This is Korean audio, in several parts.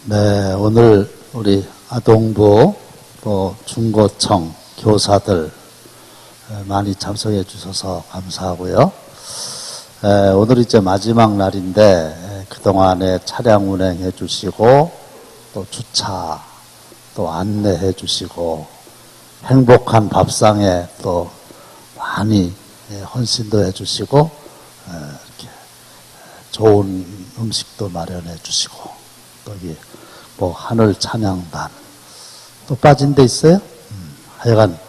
네, 오늘 우리 아동부 또 중고청 교사들 많이 참석해 주셔서 감사하고요. 오늘 이제 마지막 날인데 그동안에 차량 운행해 주시고 또 주차 또 안내해 주시고 행복한 밥상에 또 많이 헌신도 해 주시고 이렇게 좋은 음식도 마련해 주시고 또 여기 뭐 하늘 찬양단 또 빠진 데 있어요? 하여간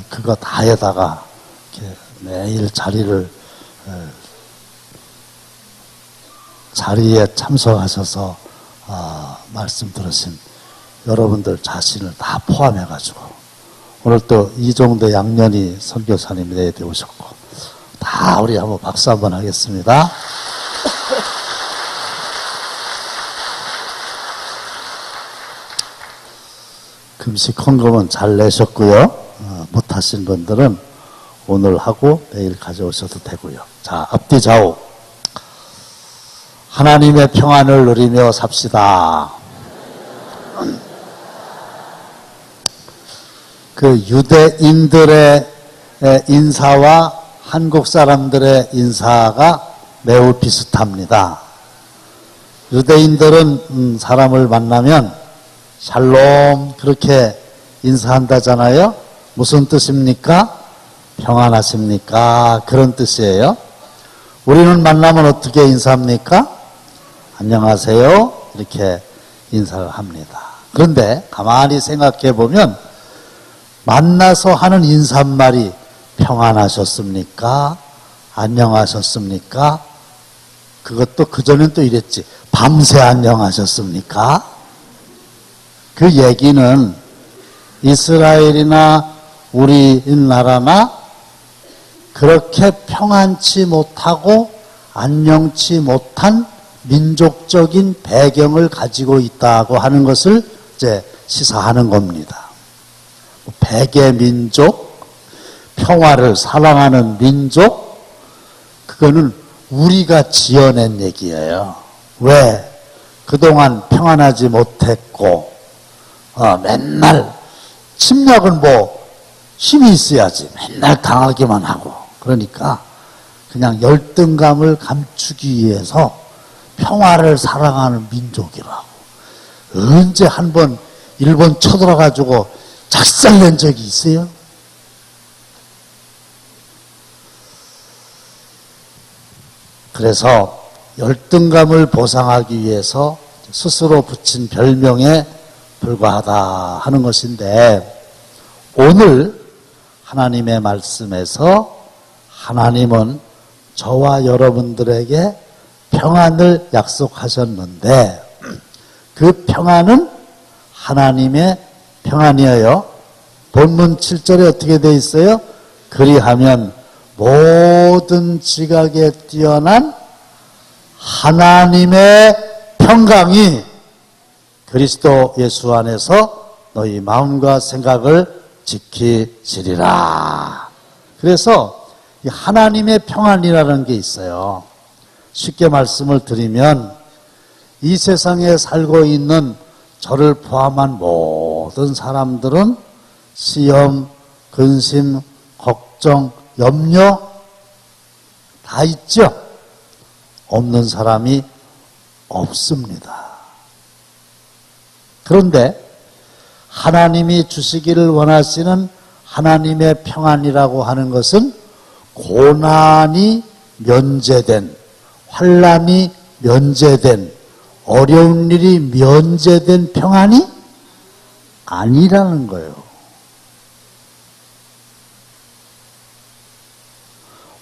그거 다에다가 이렇게 매일 자리에 참석하셔서 말씀 들으신 여러분들 자신을 다 포함해 가지고 오늘 또 이종대 양년이 선교사님 내에 오셨고 다 우리 한번 박수 한번 하겠습니다. 금식 헌금은 잘 내셨고요. 못하신 분들은 오늘 하고 내일 가져오셔도 되고요. 자, 앞뒤 좌우 하나님의 평안을 누리며 삽시다. 그 유대인들의 인사와 한국 사람들의 인사가 매우 비슷합니다. 유대인들은 사람을 만나면 샬롬 그렇게 인사한다잖아요. 무슨 뜻입니까? 평안하십니까? 그런 뜻이에요. 우리는 만나면 어떻게 인사합니까? 안녕하세요 이렇게 인사를 합니다. 그런데 가만히 생각해 보면 만나서 하는 인사말이 평안하셨습니까? 안녕하셨습니까? 그것도 그전엔 또 이랬지. 밤새 안녕하셨습니까? 그 얘기는 이스라엘이나 우리나라나 그렇게 평안치 못하고 안녕치 못한 민족적인 배경을 가지고 있다고 하는 것을 이제 시사하는 겁니다. 백의 민족, 평화를 사랑하는 민족, 그거는 우리가 지어낸 얘기예요. 왜? 그동안 평안하지 못했고 맨날 침략은 뭐 힘이 있어야지 맨날 당하기만 하고 그러니까 그냥 열등감을 감추기 위해서 평화를 사랑하는 민족이라고. 언제 한번 일본 쳐들어가지고 작살낸 적이 있어요? 그래서 열등감을 보상하기 위해서 스스로 붙인 별명에 불과하다 하는 것인데 오늘 하나님의 말씀에서 하나님은 저와 여러분들에게 평안을 약속하셨는데 그 평안은 하나님의 평안이에요. 본문 7절에 어떻게 되어 있어요? 그리하면 모든 지각에 뛰어난 하나님의 평강이 그리스도 예수 안에서 너희 마음과 생각을 지키시리라. 그래서 하나님의 평안이라는 게 있어요. 쉽게 말씀을 드리면 이 세상에 살고 있는 저를 포함한 모든 사람들은 시험, 근심, 걱정, 염려 다 있죠? 없는 사람이 없습니다. 그런데 하나님이 주시기를 원하시는 하나님의 평안이라고 하는 것은 고난이 면제된, 환난이 면제된, 어려운 일이 면제된 평안이 아니라는 거예요.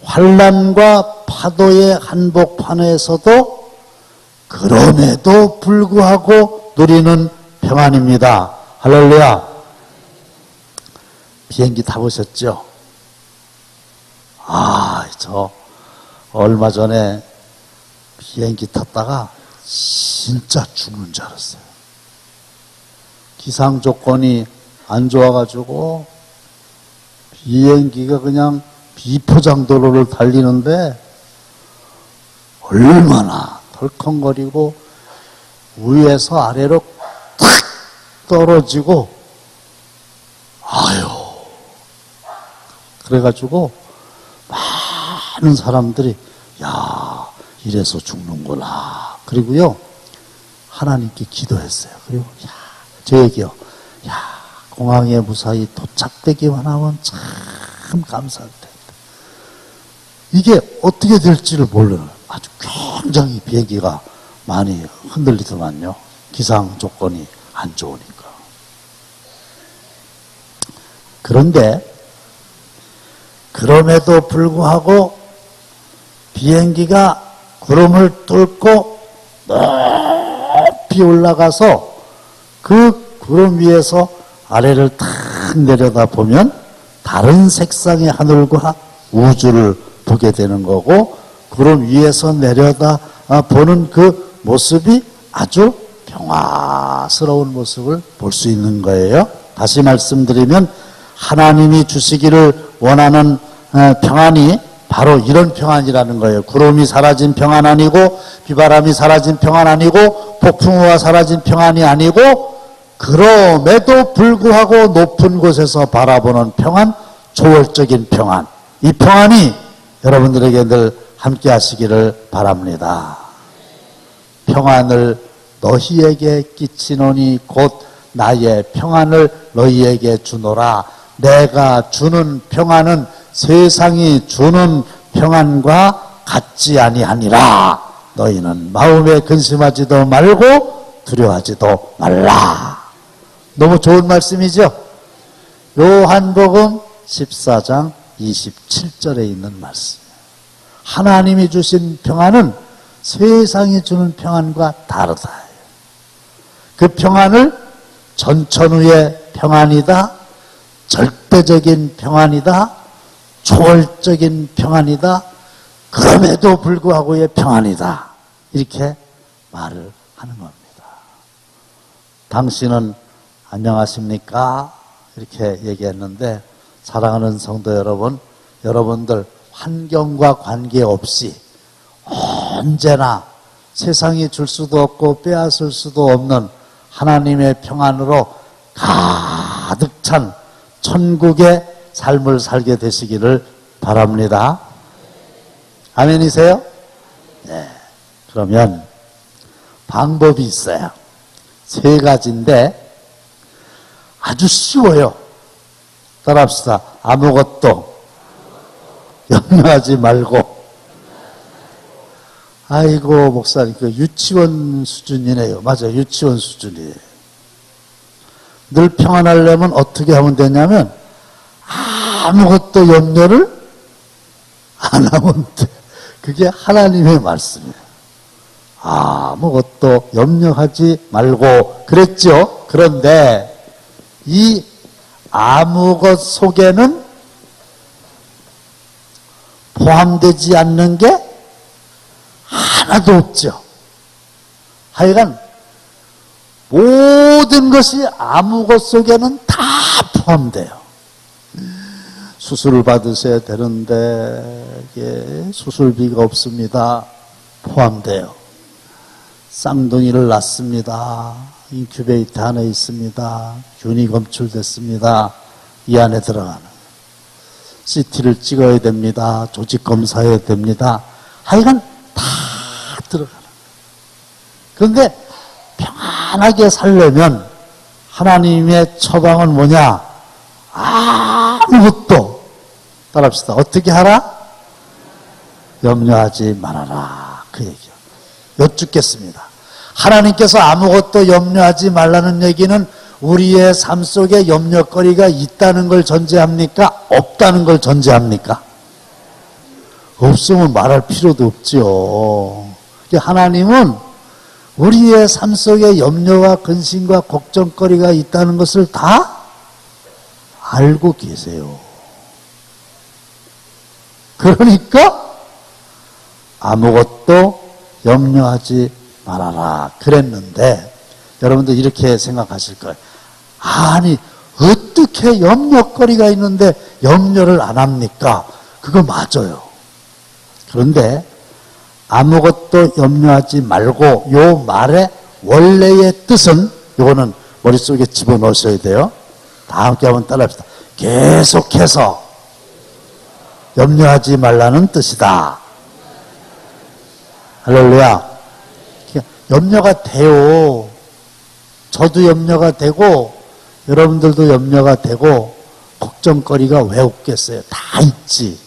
환난과 파도의 한복판에서도 그럼에도 불구하고 누리는 평안입니다. 할렐루야. 비행기 타보셨죠? 저 얼마 전에 비행기 탔다가 진짜 죽는 줄 알았어요. 기상 조건이 안 좋아가지고 비행기가 그냥 비포장도로를 달리는데 얼마나 덜컹거리고 위에서 아래로 탁 떨어지고, 아유, 그래가지고 많은 사람들이 야, 이래서 죽는구나. 그리고요, 하나님께 기도했어요. 그리고 야, 저 얘기요. 야, 공항에 무사히 도착되기만 하면 참 감사할 텐데. 이게 어떻게 될지를 모르는 아주 굉장히 비행기가 많이 흔들리더만요. 기상 조건이 안 좋으니까. 그런데 그럼에도 불구하고 비행기가 구름을 뚫고 높이 올라가서 그 구름 위에서 아래를 탁 내려다보면 다른 색상의 하늘과 우주를 보게 되는 거고, 구름 위에서 내려다보는 그 모습이 아주 평화스러운 모습을 볼 수 있는 거예요. 다시 말씀드리면 하나님이 주시기를 원하는 평안이 바로 이런 평안이라는 거예요. 구름이 사라진 평안 아니고, 비바람이 사라진 평안 아니고, 폭풍우가 사라진 평안이 아니고, 그럼에도 불구하고 높은 곳에서 바라보는 평안, 초월적인 평안. 이 평안이 여러분들에게 늘 함께 하시기를 바랍니다. 평안을 너희에게 끼치노니 곧 나의 평안을 너희에게 주노라. 내가 주는 평안은 세상이 주는 평안과 같지 아니하니라. 너희는 마음에 근심하지도 말고 두려워하지도 말라. 너무 좋은 말씀이죠? 요한복음 14장 27절에 있는 말씀이에요. 하나님이 주신 평안은 세상이 주는 평안과 다르다. 그 평안을 전천후의 평안이다, 절대적인 평안이다, 초월적인 평안이다, 그럼에도 불구하고의 평안이다, 이렇게 말을 하는 겁니다. 당신은 안녕하십니까? 이렇게 얘기했는데, 사랑하는 성도 여러분, 여러분들 환경과 관계없이 언제나 세상이 줄 수도 없고 빼앗을 수도 없는 하나님의 평안으로 가득 찬 천국의 삶을 살게 되시기를 바랍니다. 아멘이세요? 네. 그러면 방법이 있어요. 3가지인데 아주 쉬워요. 따라합시다. 아무것도 염려하지 말고. 아이고, 목사님, 그 유치원 수준이네요. 맞아요. 유치원 수준이에요. 늘 평안하려면 어떻게 하면 되냐면, 아무것도 염려를 안 하면 돼. 그게 하나님의 말씀이에요. 아무것도 염려하지 말고 그랬죠. 그런데 이 아무것 속에는 포함되지 않는 게 하나도 없죠. 하여간 모든 것이 아무것 속에는 다 포함돼요. 수술을 받으셔야 되는데 수술비가 없습니다. 포함돼요. 쌍둥이를 낳습니다. 인큐베이터 안에 있습니다. 균이 검출됐습니다. 이 안에 들어가는. CT를 찍어야 됩니다. 조직 검사해야 됩니다. 하여간 다 들어가는. 그런데 평안하게 살려면 하나님의 처방은 뭐냐? 아무것도, 따라합시다. 어떻게 하라? 염려하지 말아라. 그 얘기요. 여쭙겠습니다. 하나님께서 아무것도 염려하지 말라는 얘기는 우리의 삶 속에 염려거리가 있다는 걸 전제합니까? 없다는 걸 전제합니까? 없으면 말할 필요도 없죠. 하나님은 우리의 삶 속에 염려와 근심과 걱정거리가 있다는 것을 다 알고 계세요. 그러니까 아무것도 염려하지 말아라 그랬는데, 여러분들 이렇게 생각하실 거예요. 아니, 어떻게 염려거리가 있는데 염려를 안 합니까? 그거 맞아요. 그런데 아무것도 염려하지 말고 요 말의 원래의 뜻은, 이거는 머릿속에 집어넣으셔야 돼요. 다 함께 한번 따라합시다. 계속해서 염려하지 말라는 뜻이다. 할렐루야. 염려가 돼요. 저도 염려가 되고 여러분들도 염려가 되고, 걱정거리가 왜 없겠어요? 다 있지.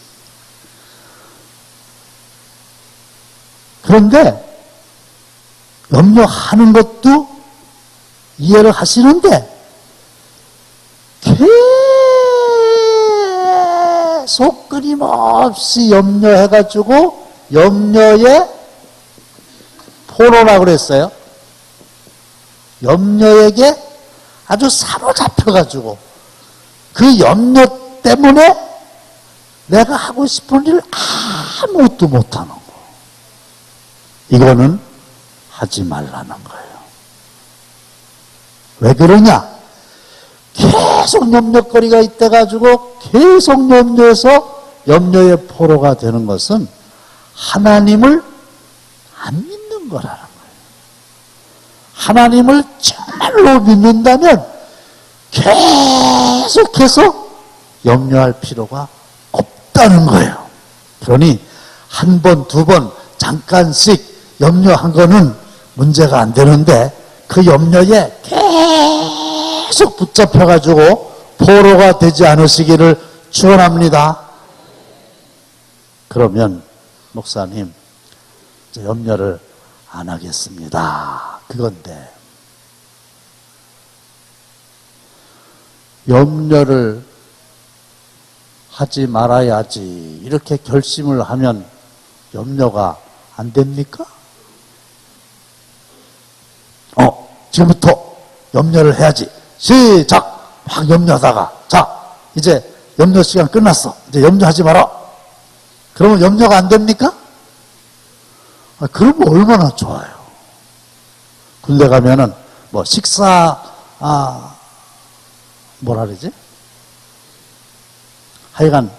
그런데 염려하는 것도 이해를 하시는데 계속 끊임없이 염려해가지고 염려에 포로라고 그랬어요. 염려에게 아주 사로잡혀가지고 그 염려 때문에 내가 하고 싶은 일 아무것도 못하는 거. 이거는 하지 말라는 거예요. 왜 그러냐? 계속 염려거리가 있대가지고 계속 염려해서 염려의 포로가 되는 것은 하나님을 안 믿는 거라는 거예요. 하나님을 정말로 믿는다면 계속해서 염려할 필요가 없다는 거예요. 그러니 한 번, 두 번 잠깐씩 염려한 거는 문제가 안 되는데 그 염려에 계속 붙잡혀가지고 포로가 되지 않으시기를 축원합니다. 그러면 목사님, 염려를 안 하겠습니다. 그건데 염려를 하지 말아야지 이렇게 결심을 하면 염려가 안 됩니까? 지금부터 염려를 해야지. 시작! 막 염려하다가, 자, 이제 염려 시간 끝났어. 이제 염려하지 마라. 그러면 염려가 안 됩니까? 그러면 얼마나 좋아요. 군대 가면은, 뭐라 그러지? 하여간,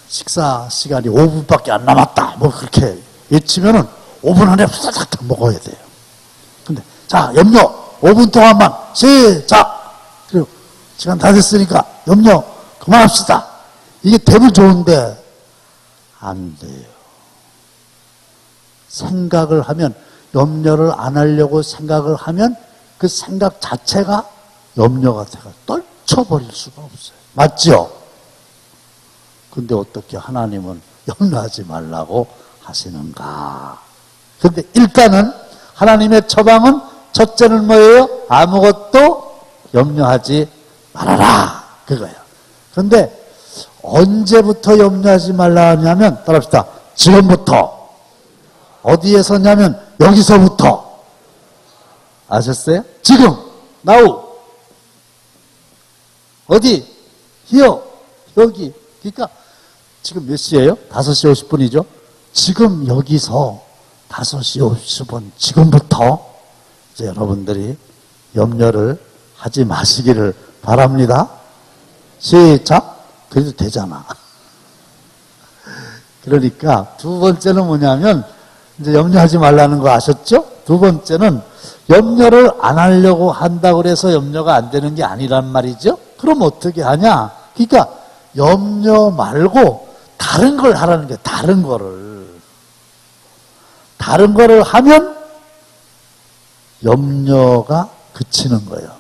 식사 시간이 5분밖에 안 남았다. 그렇게 외치면은 5분 안에 후다닥 먹어야 돼요. 근데, 자, 염려 5분 동안만 시작! 그리고 시간 다 됐으니까 염려 그만합시다. 이게 되면 좋은데, 안 돼요. 생각을 하면, 염려를 안 하려고 생각을 하면 그 생각 자체가 염려가 돼가 떨쳐버릴 수가 없어요. 맞죠? 근데 어떻게 하나님은 염려하지 말라고 하시는가? 근데 일단은 하나님의 처방은 첫째는 뭐예요? 아무것도 염려하지 말아라. 그거예요. 근데 언제부터 염려하지 말라 하냐면, 따라합시다. 지금부터. 어디에서냐면 여기서부터. 아셨어요? 지금. now. 어디? here. 여기. 그러니까 지금 몇 시예요? 5시 50분이죠? 지금 여기서 5시 50분 지금부터 이제 여러분들이 염려를 하지 마시기를 바랍니다. 시작. 그래도 되잖아. 그러니까 두 번째는 뭐냐면, 이제 염려하지 말라는 거 아셨죠? 두 번째는 염려를 안 하려고 한다고 해서 염려가 안 되는 게 아니란 말이죠. 그럼 어떻게 하냐? 그러니까 염려 말고 다른 걸 하라는 게, 다른 거를 하면 염려가 그치는 거예요.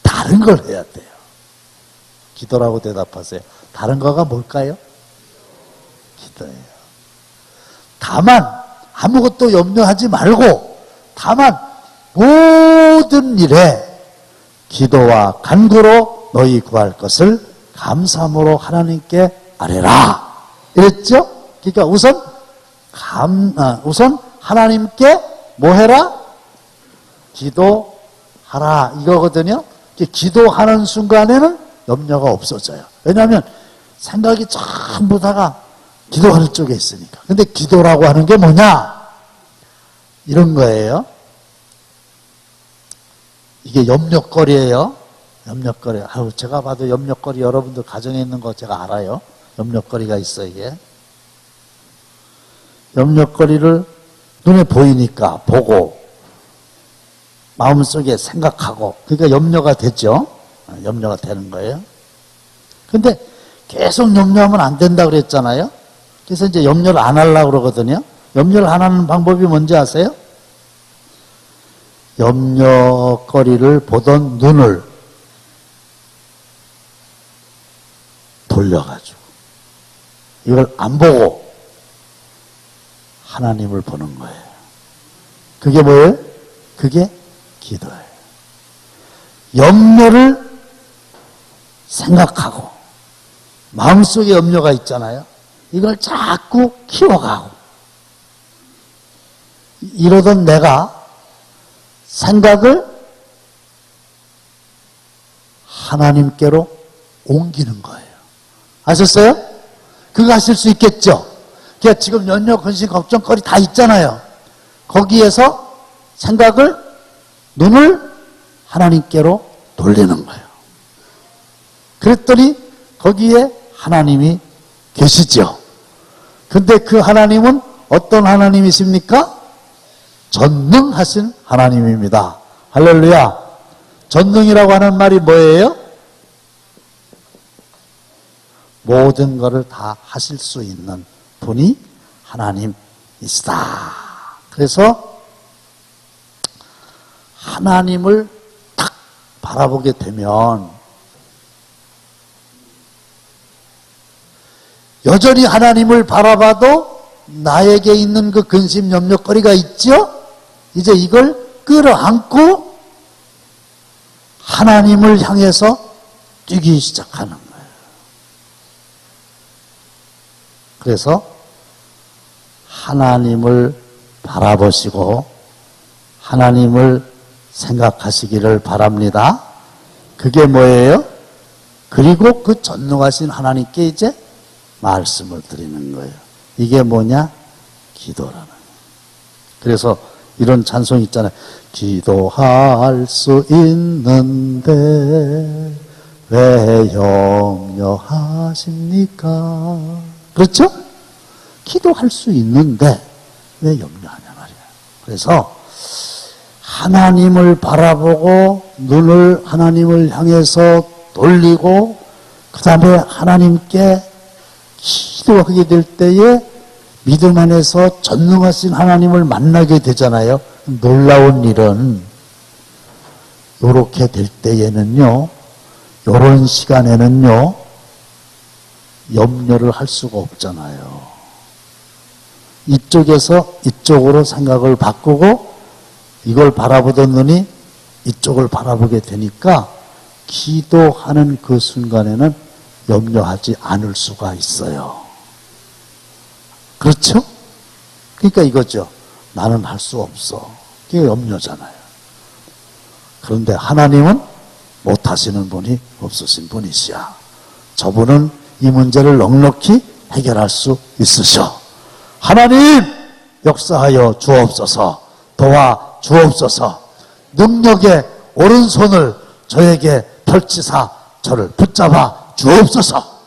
다른 걸 해야 돼요. 기도라고 대답하세요. 다른 거가 뭘까요? 기도예요. 다만 아무것도 염려하지 말고, 다만 모든 일에 기도와 간구로 너희 구할 것을 감사함으로 하나님께 아뢰라. 이랬죠? 그러니까 우선 하나님께 뭐 해라? 기도하라. 이거거든요. 기도하는 순간에는 염려가 없어져요. 왜냐하면 생각이 전부 다가 기도하는 쪽에 있으니까. 근데 기도라고 하는 게 뭐냐? 이런 거예요. 이게 염려거리예요. 염려거리. 제가 봐도 염려거리, 여러분들 가정에 있는 거 제가 알아요. 염려거리가 있어, 이게. 염려거리를 눈에 보이니까 보고, 마음속에 생각하고, 그러니까 염려가 되죠. 염려가 되는 거예요. 근데 계속 염려하면 안 된다 그랬잖아요. 그래서 이제 염려를 안 하려고 그러거든요. 염려를 안 하는 방법이 뭔지 아세요? 염려거리를 보던 눈을 돌려가지고 이걸 안 보고 하나님을 보는 거예요. 그게 뭐예요? 그게 기도예요. 염려를 생각하고 마음속에 염려가 있잖아요. 이걸 자꾸 키워가고 이러던 내가 생각을 하나님께로 옮기는 거예요. 아셨어요? 그거 하실 수 있겠죠? 그러니까 지금 염려, 근심, 걱정거리 다 있잖아요. 거기에서 생각을, 눈을 하나님께로 돌리는 거예요. 그랬더니 거기에 하나님이 계시죠. 근데 그 하나님은 어떤 하나님이십니까? 전능하신 하나님입니다. 할렐루야. 전능이라고 하는 말이 뭐예요? 모든 것을 다 하실 수 있는 분이 하나님이시다. 그래서 하나님을 딱 바라보게 되면 여전히 하나님을 바라봐도 나에게 있는 그 근심, 염려거리가 있죠? 이제 이걸 끌어안고 하나님을 향해서 뛰기 시작하는 거예요. 그래서 하나님을 바라보시고 하나님을 생각하시기를 바랍니다. 그게 뭐예요? 그리고 그 전능하신 하나님께 이제 말씀을 드리는 거예요. 이게 뭐냐? 기도라는 거예요. 그래서 이런 찬송 있잖아요. 기도할 수 있는데 왜 염려하십니까? 그렇죠? 기도할 수 있는데 왜 염려하냐 말이야. 그래서 하나님을 바라보고 눈을 하나님을 향해서 돌리고 그 다음에 하나님께 기도하게 될 때에 믿음 안에서 전능하신 하나님을 만나게 되잖아요. 놀라운 일은 요렇게 될 때에는요, 요런 시간에는요, 염려를 할 수가 없잖아요. 이쪽에서 이쪽으로 생각을 바꾸고 이걸 바라보던 눈이 이쪽을 바라보게 되니까 기도하는 그 순간에는 염려하지 않을 수가 있어요. 그렇죠? 그러니까 이거죠. 나는 할 수 없어. 그게 염려잖아요. 그런데 하나님은 못하시는 분이 없으신 분이시야. 저분은 이 문제를 넉넉히 해결할 수 있으셔. 하나님 역사하여 주옵소서. 도와 주옵소서. 능력의 오른손을 저에게 펼치사 저를 붙잡아 주옵소서.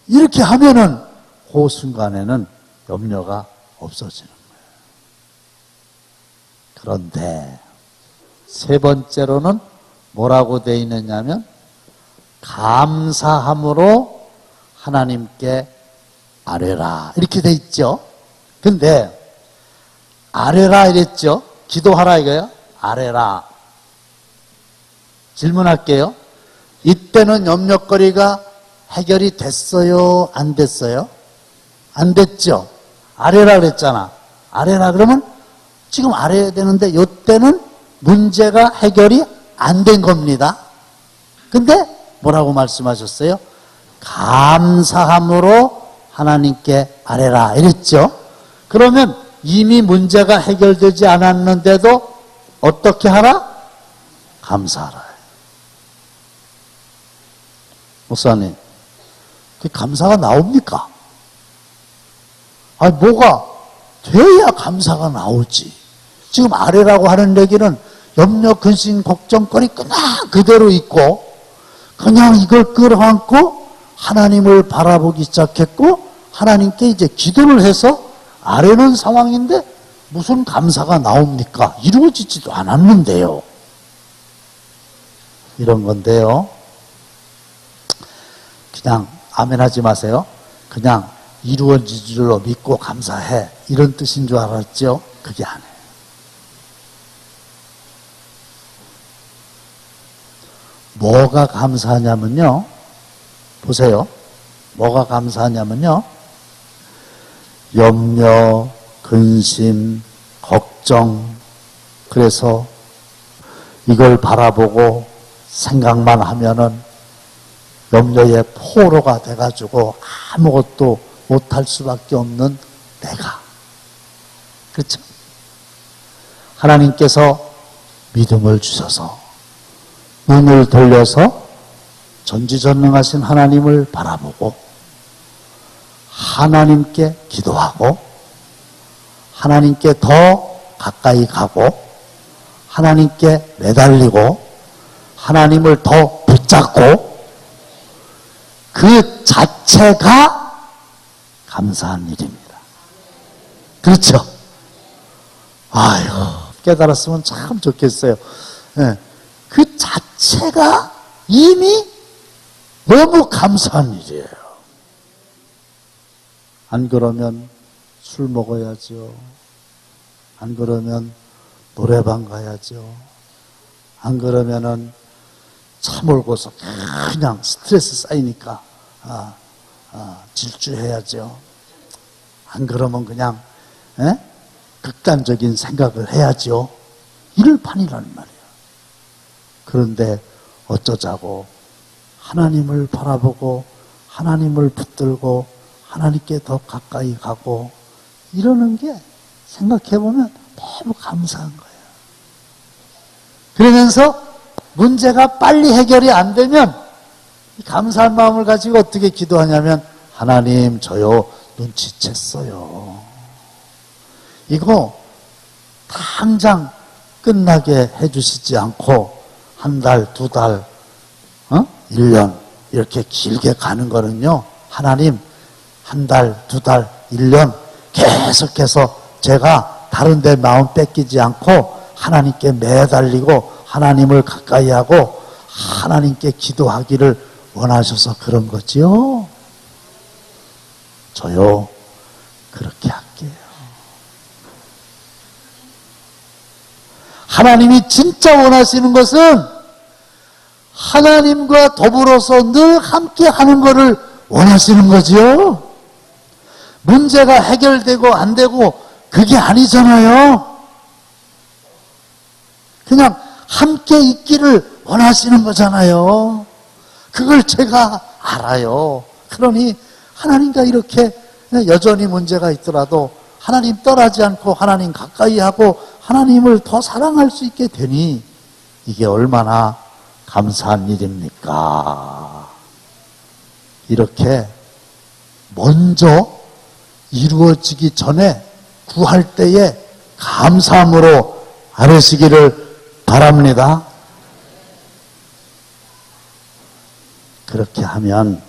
이렇게 하면은 그 순간에는 염려가 없어지는 거예요. 그런데 세 번째로는 뭐라고 되어 있느냐면 감사함으로 하나님께 아뢰라 이렇게 되어 있죠. 근데 아뢰라 이랬죠. 기도하라 이거예요. 아뢰라. 질문할게요. 이때는 염려거리가 해결이 됐어요? 안 됐어요? 안 됐죠? 아뢰라 그랬잖아. 아뢰라 그러면 지금 아뢰야 되는데 이때는 문제가 해결이 안 된 겁니다. 근데 뭐라고 말씀하셨어요? 감사함으로 하나님께 아뢰라 이랬죠? 그러면 이미 문제가 해결되지 않았는데도 어떻게 하라? 감사하라. 목사님, 그 감사가 나옵니까? 아니, 뭐가 돼야 감사가 나오지. 지금 아래라고 하는 얘기는 염려, 근심, 걱정거리 그냥 그대로 있고 그냥 이걸 끌어안고 하나님을 바라보기 시작했고 하나님께 이제 기도를 해서 아뢰는 상황인데 무슨 감사가 나옵니까? 이루어지지도 않았는데요. 이런 건데요. 그냥 아멘 하지 마세요. 그냥 이루어질 줄로 믿고 감사해. 이런 뜻인 줄 알았죠? 그게 아니에요. 뭐가 감사하냐면요. 보세요. 뭐가 감사하냐면요. 염려, 근심, 걱정. 그래서 이걸 바라보고 생각만 하면은 염려의 포로가 돼가지고 아무것도 못할 수밖에 없는 내가. 그렇죠? 하나님께서 믿음을 주셔서 눈을 돌려서 전지전능하신 하나님을 바라보고 하나님께 기도하고 하나님께 더 가까이 가고 하나님께 매달리고 하나님을 더 붙잡고 그 자체가 감사한 일입니다. 그렇죠? 아유, 깨달았으면 참 좋겠어요. 네. 그 자체가 이미 너무 감사한 일이에요. 안 그러면 술 먹어야죠. 안 그러면 노래방 가야죠. 안 그러면은 차 몰고서 그냥 스트레스 쌓이니까 질주해야죠. 안 그러면 그냥 극단적인 생각을 해야죠. 이럴 판이라는 말이에요. 그런데 어쩌자고 하나님을 바라보고 하나님을 붙들고 하나님께 더 가까이 가고 이러는 게 생각해보면 너무 감사한 거예요. 그러면서 문제가 빨리 해결이 안 되면 감사한 마음을 가지고 어떻게 기도하냐면 하나님 저요 눈치챘어요. 이거 당장 끝나게 해주시지 않고 한 달, 두 달, 1년 이렇게 길게 가는 거는요. 하나님 한 달, 두 달, 1년 계속해서 제가 다른 데 마음 뺏기지 않고 하나님께 매달리고 하나님을 가까이 하고 하나님께 기도하기를 원하셔서 그런 거지요. 저요 그렇게 할게요. 하나님이 진짜 원하시는 것은 하나님과 더불어서 늘 함께 하는 것을 원하시는 거지요. 문제가 해결되고 안 되고 그게 아니잖아요. 그냥 함께 있기를 원하시는 거잖아요. 그걸 제가 알아요. 그러니 하나님과 이렇게 여전히 문제가 있더라도 하나님 떠나지 않고 하나님 가까이 하고 하나님을 더 사랑할 수 있게 되니 이게 얼마나 감사한 일입니까? 이렇게 먼저 이루어지기 전에 구할 때에 감사함으로 아뢰시기를 바랍니다. 그렇게 하면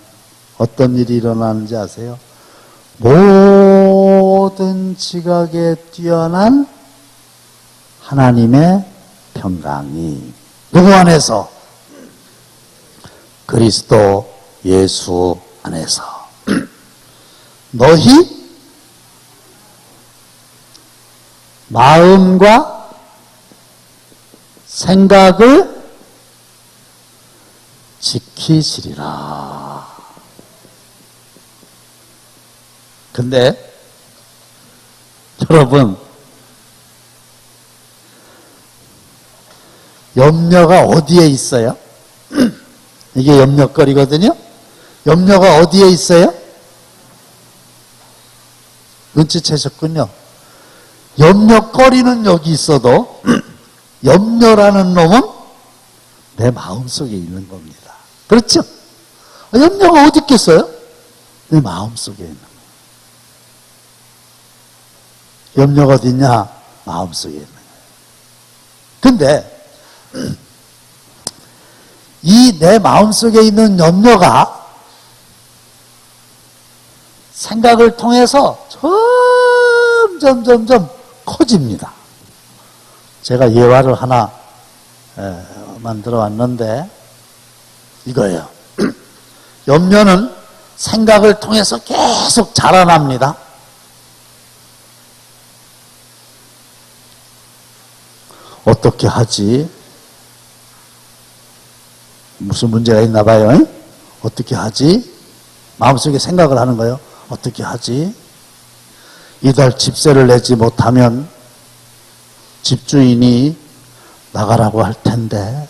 어떤 일이 일어나는지 아세요? 모든 지각에 뛰어난 하나님의 평강이 누구 안에서? 그리스도 예수 안에서 너희 마음과 생각을 지키시리라. 근데 여러분 염려가 어디에 있어요? 이게 염려거리거든요. 염려가 어디에 있어요? 눈치채셨군요. 염려거리는 여기 있어도 염려라는 놈은 내 마음속에 있는 겁니다. 그렇죠? 염려가 어디 있겠어요? 내 마음속에 있는 거예요. 염려가 어디 있냐? 마음속에 있는 거예요. 근데 이 내 마음속에 있는 염려가 생각을 통해서 점점 커집니다. 제가 예화를 하나 만들어 왔는데 이거예요. 염려는 생각을 통해서 계속 자라납니다. 어떻게 하지? 무슨 문제가 있나 봐요. 어떻게 하지? 마음속에 생각을 하는 거예요. 어떻게 하지? 이달 집세를 내지 못하면 집주인이 나가라고 할 텐데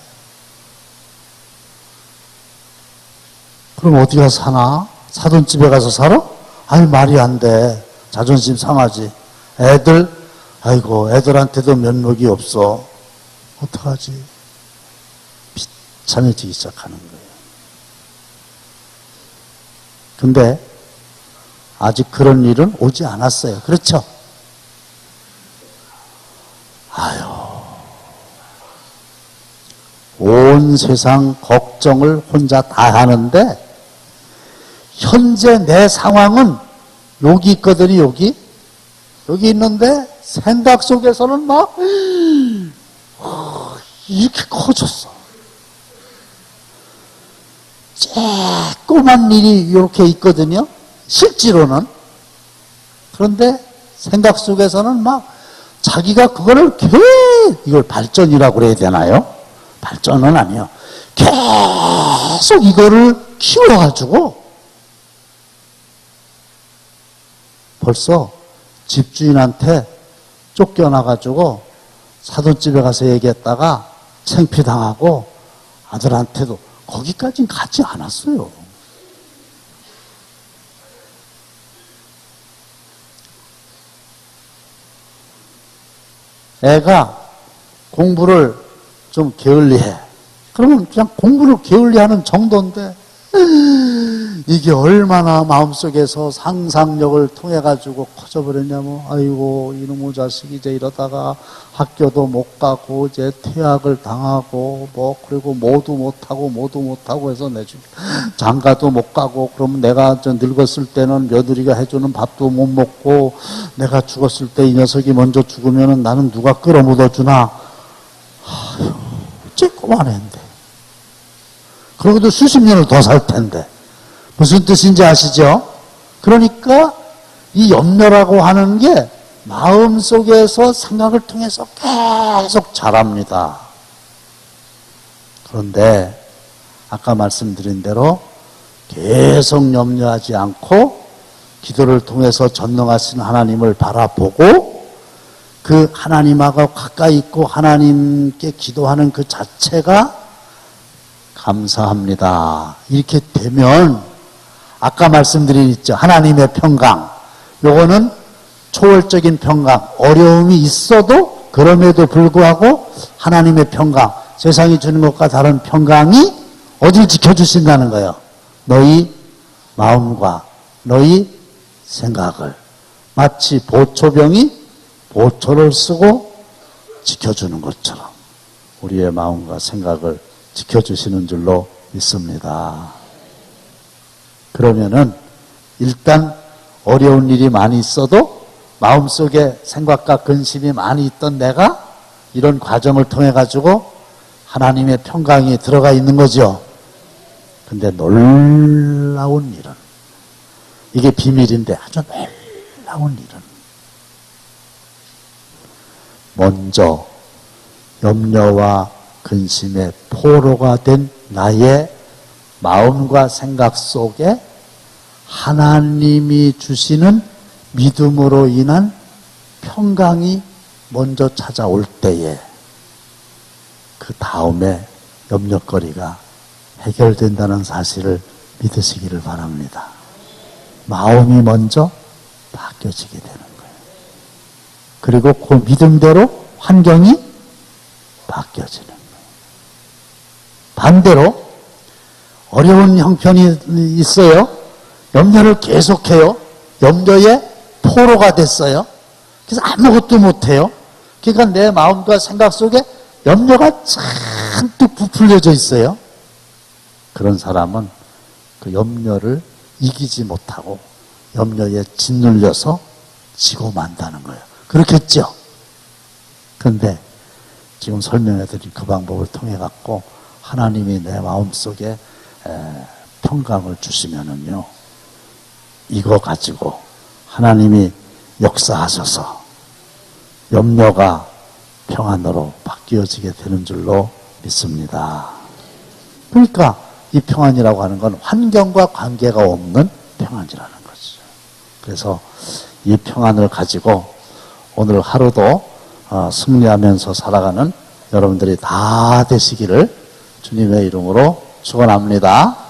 그럼 어디 가서 사나? 사돈 집에 가서 살아? 아니 말이 안 돼. 자존심 상하지. 아이고 애들한테도 면목이 없어. 어떡하지? 비참해지기 시작하는 거예요. 근데 아직 그런 일은 오지 않았어요. 그렇죠? 온 세상 걱정을 혼자 다 하는데 현재 내 상황은 여기 있거든요. 여기 있는데 생각 속에서는 막 이렇게 커졌어. 조그만 일이 이렇게 있거든요. 실제로는. 그런데 생각 속에서는 막 자기가 그거를 이걸 발전이라고 그래야 되나요? 발전은 아니요. 계속 이거를 키워가지고 벌써 집주인한테 쫓겨나가지고 사돈집에 가서 얘기했다가 창피당하고 아들한테도 거기까지는 가지 않았어요. 애가 공부를 좀 게을리해. 그러면 그냥 공부를 게을리하는 정도인데 이게 얼마나 마음속에서 상상력을 통해 가지고 커져버렸냐면 아이고 이놈의 자식이 이제 이러다가 학교도 못 가고 이제 퇴학을 당하고 그리고 모두 못하고 해서 내주고 장가도 못 가고 그러면 내가 저 늙었을 때는 며느리가 해주는 밥도 못 먹고 내가 죽었을 때 이 녀석이 먼저 죽으면은 나는 누가 끌어묻어 주나. 아휴 쬐꼬만 했는데 그러고도 수십 년을 더 살 텐데 무슨 뜻인지 아시죠? 그러니까 이 염려라고 하는 게 마음속에서 생각을 통해서 계속 자랍니다. 그런데 아까 말씀드린 대로 계속 염려하지 않고 기도를 통해서 전능하신 하나님을 바라보고 그 하나님하고 가까이 있고 하나님께 기도하는 그 자체가 감사합니다. 이렇게 되면 아까 말씀드린 있죠. 하나님의 평강. 요거는 초월적인 평강. 어려움이 있어도 그럼에도 불구하고 하나님의 평강. 세상이 주는 것과 다른 평강이 어디를 지켜주신다는 거예요. 너희 마음과 너희 생각을. 마치 보초병이 보초를 쓰고 지켜주는 것처럼 우리의 마음과 생각을 지켜주시는 줄로 믿습니다. 그러면은 일단 어려운 일이 많이 있어도 마음속에 생각과 근심이 많이 있던 내가 이런 과정을 통해 가지고 하나님의 평강이 들어가 있는 거죠. 근데 놀라운 일은 이게 비밀인데 아주 놀라운 일은 먼저 염려와 근심의 포로가 된 나의 마음과 생각 속에 하나님이 주시는 믿음으로 인한 평강이 먼저 찾아올 때에 그 다음에 염려거리가 해결된다는 사실을 믿으시기를 바랍니다. 마음이 먼저 바뀌어지게 되는 거예요. 그리고 그 믿음대로 환경이 바뀌어지는 거예요. 반대로 어려운 형편이 있어요. 염려를 계속해요. 염려의 포로가 됐어요. 그래서 아무것도 못해요. 그러니까 내 마음과 생각 속에 염려가 잔뜩 부풀려져 있어요. 그런 사람은 그 염려를 이기지 못하고 염려에 짓눌려서 지고 만다는 거예요. 그렇겠죠? 근데 지금 설명해드린 그 방법을 통해 갖고 하나님이 내 마음속에 평강을 주시면은요, 이거 가지고 하나님이 역사하셔서 염려가 평안으로 바뀌어지게 되는 줄로 믿습니다. 그러니까 이 평안이라고 하는 건 환경과 관계가 없는 평안이라는 거죠. 그래서 이 평안을 가지고 오늘 하루도 승리하면서 살아가는 여러분들이 다 되시기를 주님의 이름으로 축원합니다.